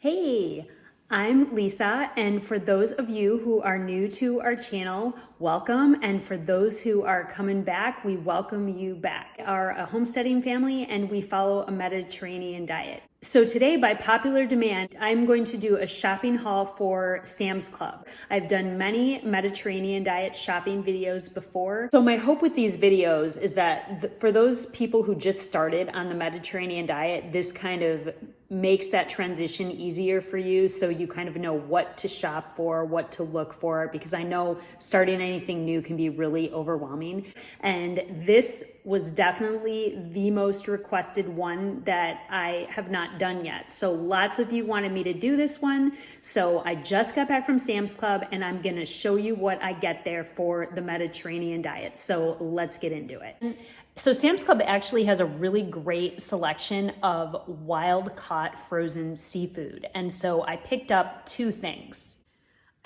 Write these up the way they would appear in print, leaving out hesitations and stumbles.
Hey, I'm Lisa, and for those of you who are new to our channel, welcome. And for those who are coming back, we welcome you back. We are a homesteading family and we follow a Mediterranean diet. So today, by popular demand, I'm going to do a shopping haul for Sam's Club. I've done many Mediterranean diet shopping videos before. So my hope with these videos is that for those people who just started on the Mediterranean diet, this kind of makes that transition easier for you, so you kind of know what to shop for, what to look for, because I know starting anything new can be really overwhelming. And this was definitely the most requested one that I have not done yet. So lots of you wanted me to do this one. So I just got back from Sam's Club and I'm gonna show you what I get there for the Mediterranean diet. So let's get into it. So Sam's Club actually has a really great selection of wild-caught frozen seafood. And so I picked up two things.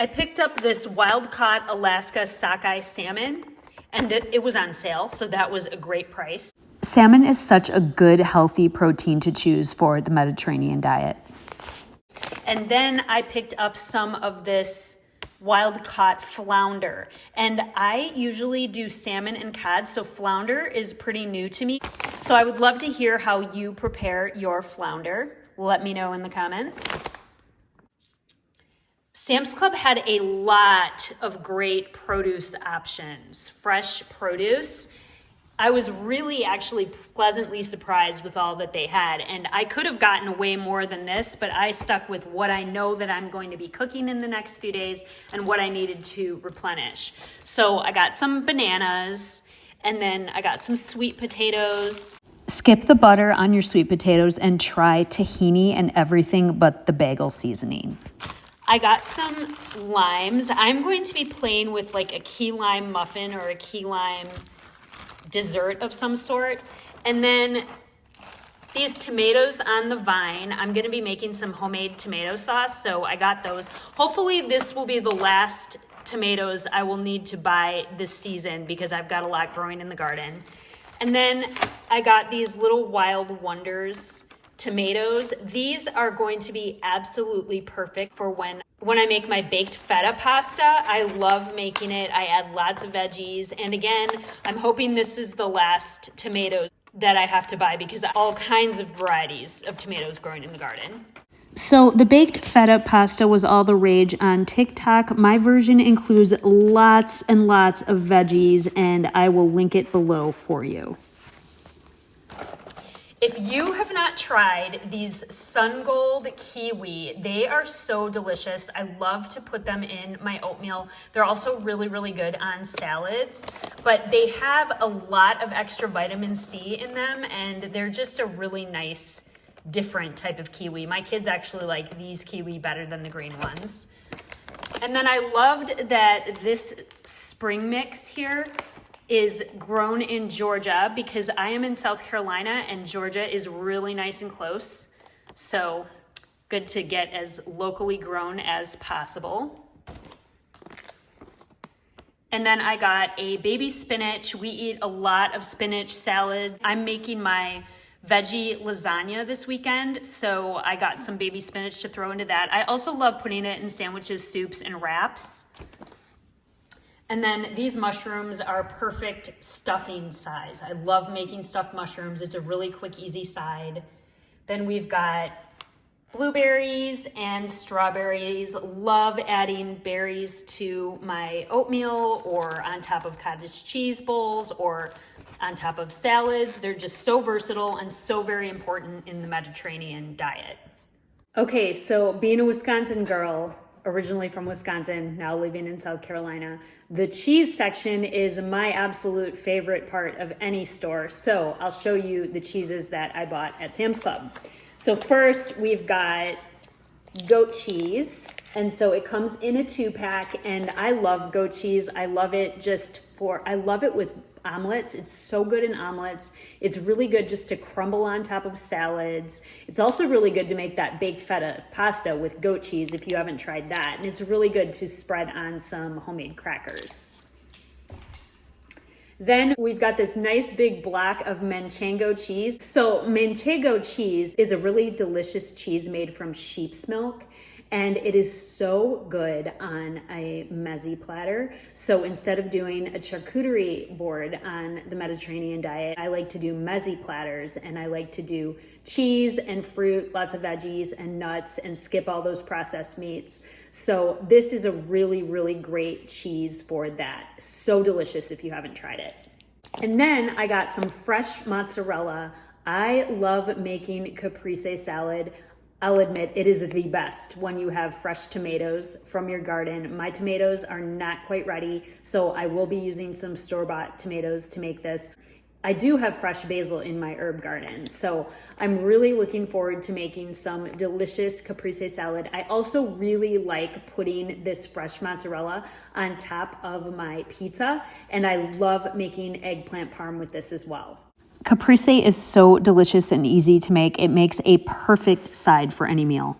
I picked up this wild-caught Alaska sockeye salmon, and it was on sale, so that was a great price. Salmon is such a good, healthy protein to choose for the Mediterranean diet. And then I picked up some of this wild-caught flounder, and I usually do salmon and cod, so flounder is pretty new to me. So I would love to hear how you prepare your flounder. Let me know in the comments. Sam's Club had a lot of great produce options, fresh produce. I was really actually pleasantly surprised with all that they had, and I could have gotten way more than this, but I stuck with what I know that I'm going to be cooking in the next few days and what I needed to replenish. So I got some bananas, and then I got some sweet potatoes. Skip the butter on your sweet potatoes and try tahini and everything but the bagel seasoning. I got some limes. I'm going to be playing with like a key lime muffin or a key lime dessert of some sort. And then these tomatoes on the vine, I'm gonna be making some homemade tomato sauce, so I got those. Hopefully this will be the last tomatoes I will need to buy this season because I've got a lot growing in the garden. And then I got these little Wild Wonders tomatoes. These are going to be absolutely perfect for when I make my baked feta pasta. I love making it. I add lots of veggies. And again, I'm hoping this is the last tomatoes that I have to buy because all kinds of varieties of tomatoes growing in the garden. So the baked feta pasta was all the rage on TikTok. My version includes lots and lots of veggies, and I will link it below for you. If you have not tried these Sun Gold kiwi, they are so delicious. I love to put them in my oatmeal. They're also really, really good on salads, but they have a lot of extra vitamin C in them, and they're just a really nice, different type of kiwi. My kids actually like these kiwi better than the green ones. And then I loved that this spring mix here is grown in Georgia because I am in South Carolina and Georgia is really nice and close. So good to get as locally grown as possible. And then I got a baby spinach. We eat a lot of spinach salad. I'm making my veggie lasagna this weekend, so I got some baby spinach to throw into that. I also love putting it in sandwiches, soups, and wraps. And then these mushrooms are perfect stuffing size. I love making stuffed mushrooms. It's a really quick, easy side. Then we've got blueberries and strawberries. Love adding berries to my oatmeal or on top of cottage cheese bowls or on top of salads. They're just so versatile and so very important in the Mediterranean diet. Okay, so being a Wisconsin girl, originally from Wisconsin, now living in South Carolina, the cheese section is my absolute favorite part of any store. So I'll show you the cheeses that I bought at Sam's Club. So first we've got goat cheese. And so it comes in a 2-pack, and I love goat cheese. I love it I love it with omelets. It's so good in omelets. It's really good just to crumble on top of salads. It's also really good to make that baked feta pasta with goat cheese if you haven't tried that. And it's really good to spread on some homemade crackers. Then we've got this nice big block of manchego cheese. So manchego cheese is a really delicious cheese made from sheep's milk. And it is so good on a mezzi platter. So instead of doing a charcuterie board on the Mediterranean diet, I like to do mezzi platters, and I like to do cheese and fruit, lots of veggies and nuts, and skip all those processed meats. So this is a really, really great cheese for that. So delicious if you haven't tried it. And then I got some fresh mozzarella. I love making caprese salad. I'll admit it is the best when you have fresh tomatoes from your garden. My tomatoes are not quite ready, so I will be using some store-bought tomatoes to make this. I do have fresh basil in my herb garden, so I'm really looking forward to making some delicious caprese salad. I also really like putting this fresh mozzarella on top of my pizza, and I love making eggplant parm with this as well. Caprese is so delicious and easy to make. It makes a perfect side for any meal.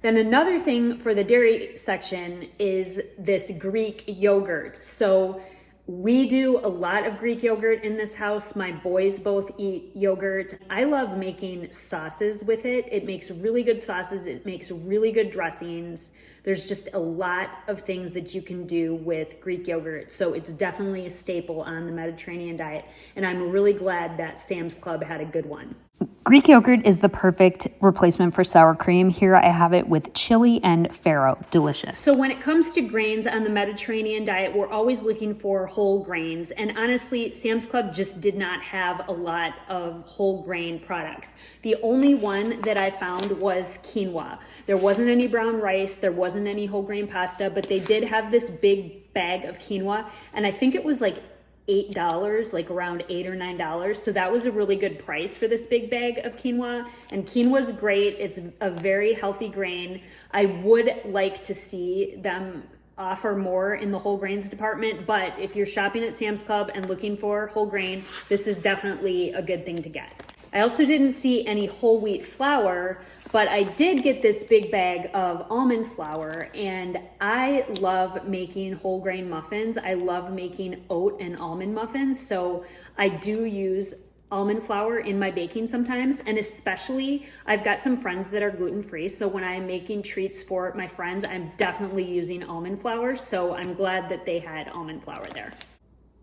Then another thing for the dairy section is this Greek yogurt. So we do a lot of Greek yogurt in this house. My boys both eat yogurt. I love making sauces with it. It makes really good sauces. It makes really good dressings. There's just a lot of things that you can do with Greek yogurt. So it's definitely a staple on the Mediterranean diet. And I'm really glad that Sam's Club had a good one. Greek yogurt is the perfect replacement for sour cream. Here I have it with chili and farro. Delicious. So when it comes to grains on the Mediterranean diet, we're always looking for whole grains. And honestly, Sam's Club just did not have a lot of whole grain products. The only one that I found was quinoa. There wasn't any brown rice. There wasn't any whole grain pasta, but they did have this big bag of quinoa. And I think it was like $8, like around $8 or $9. So that was a really good price for this big bag of quinoa. And quinoa's great. It's a very healthy grain. I would like to see them offer more in the whole grains department, but if you're shopping at Sam's Club and looking for whole grain, this is definitely a good thing to get. I also didn't see any whole wheat flour, but I did get this big bag of almond flour, and I love making whole grain muffins. I love making oat and almond muffins, so I do use almond flour in my baking sometimes, and especially I've got some friends that are gluten-free, so when I'm making treats for my friends, I'm definitely using almond flour, so I'm glad that they had almond flour there.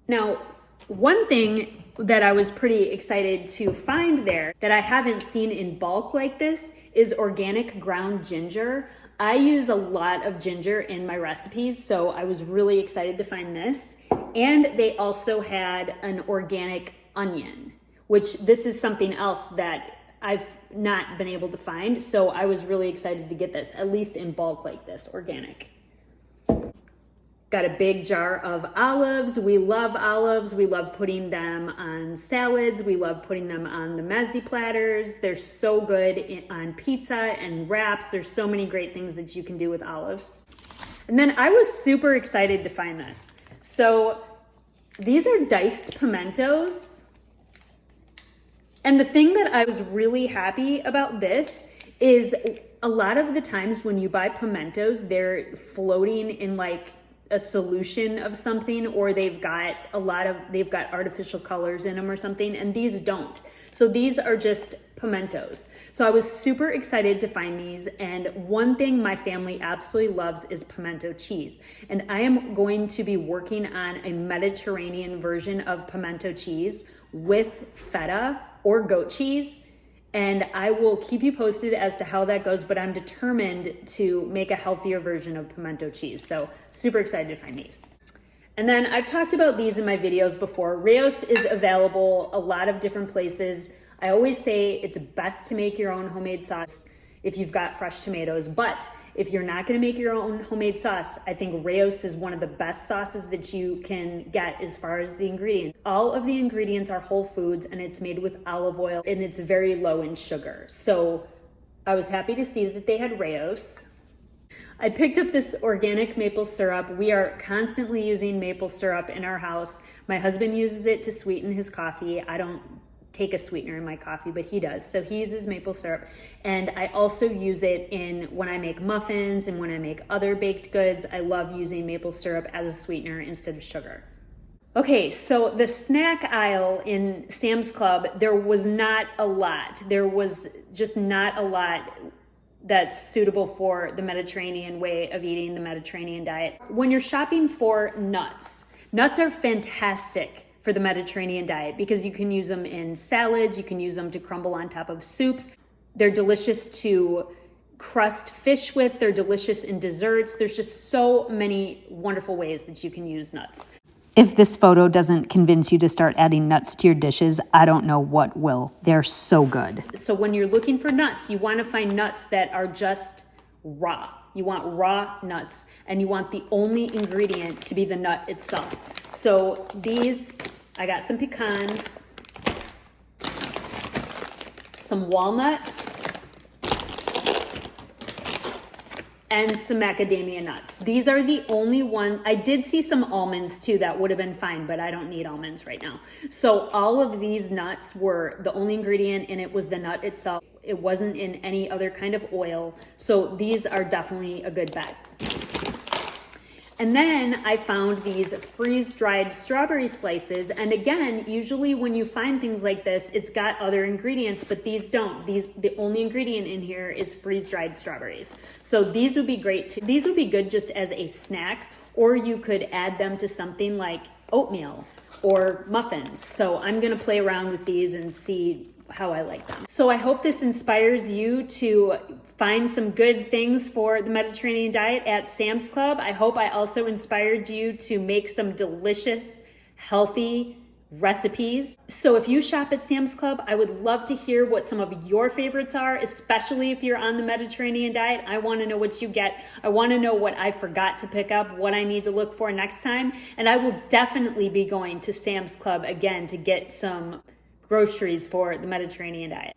Now, one thing that I was pretty excited to find there that I haven't seen in bulk like this is organic ground ginger. I use a lot of ginger in my recipes, so I was really excited to find this. And they also had an organic onion, which this is something else that I've not been able to find. So I was really excited to get this, at least in bulk like this, organic. Got a big jar of olives. We love olives. We love putting them on salads. We love putting them on the mezzi platters. They're so good on pizza and wraps. There's so many great things that you can do with olives. And then I was super excited to find this. So these are diced pimentos. And the thing that I was really happy about this is a lot of the times when you buy pimentos, they're floating in like a solution of something, or they've got artificial colors in them or something, and these don't. So these are just pimentos. So I was super excited to find these, and one thing my family absolutely loves is pimento cheese. And I am going to be working on a Mediterranean version of pimento cheese with feta or goat cheese. And I will keep you posted as to how that goes, but I'm determined to make a healthier version of pimento cheese. So super excited to find these. And then I've talked about these in my videos before. Raos is available a lot of different places. I always say it's best to make your own homemade sauce if you've got fresh tomatoes, but if you're not gonna make your own homemade sauce, I think Raos is one of the best sauces that you can get as far as the ingredients. All of the ingredients are whole foods, and it's made with olive oil, and it's very low in sugar. So I was happy to see that they had Raos. I picked up this organic maple syrup. We are constantly using maple syrup in our house. My husband uses it to sweeten his coffee. I don't take a sweetener in my coffee, but he does. So he uses maple syrup. And I also use it in when I make muffins and when I make other baked goods. I love using maple syrup as a sweetener instead of sugar. Okay, so the snack aisle in Sam's Club, there was not a lot. There was just not a lot that's suitable for the Mediterranean way of eating, the Mediterranean diet. When you're shopping for nuts, nuts are fantastic for the Mediterranean diet because you can use them in salads, you can use them to crumble on top of soups. They're delicious to crust fish with, they're delicious in desserts. There's just so many wonderful ways that you can use nuts. If this photo doesn't convince you to start adding nuts to your dishes, I don't know what will. They're so good. So when you're looking for nuts, you want to find nuts that are just raw. You want raw nuts, and you want the only ingredient to be the nut itself. So these, I got some pecans, some walnuts, and some macadamia nuts. These are the only one. I did see some almonds too that would have been fine, but I don't need almonds right now. So all of these nuts were the only ingredient, and it was the nut itself. It wasn't in any other kind of oil. So these are definitely a good bet. And then I found these freeze-dried strawberry slices. And again, usually when you find things like this, it's got other ingredients, but these don't. The only ingredient in here is freeze-dried strawberries. So these would be great too. These would be good just as a snack, or you could add them to something like oatmeal or muffins. So I'm gonna play around with these and see how I like them. So I hope this inspires you to find some good things for the Mediterranean diet at Sam's Club. I hope I also inspired you to make some delicious, healthy recipes. So if you shop at Sam's Club, I would love to hear what some of your favorites are, especially if you're on the Mediterranean diet. I want to know what you get. I want to know what I forgot to pick up, what I need to look for next time. And I will definitely be going to Sam's Club again to get some groceries for the Mediterranean diet.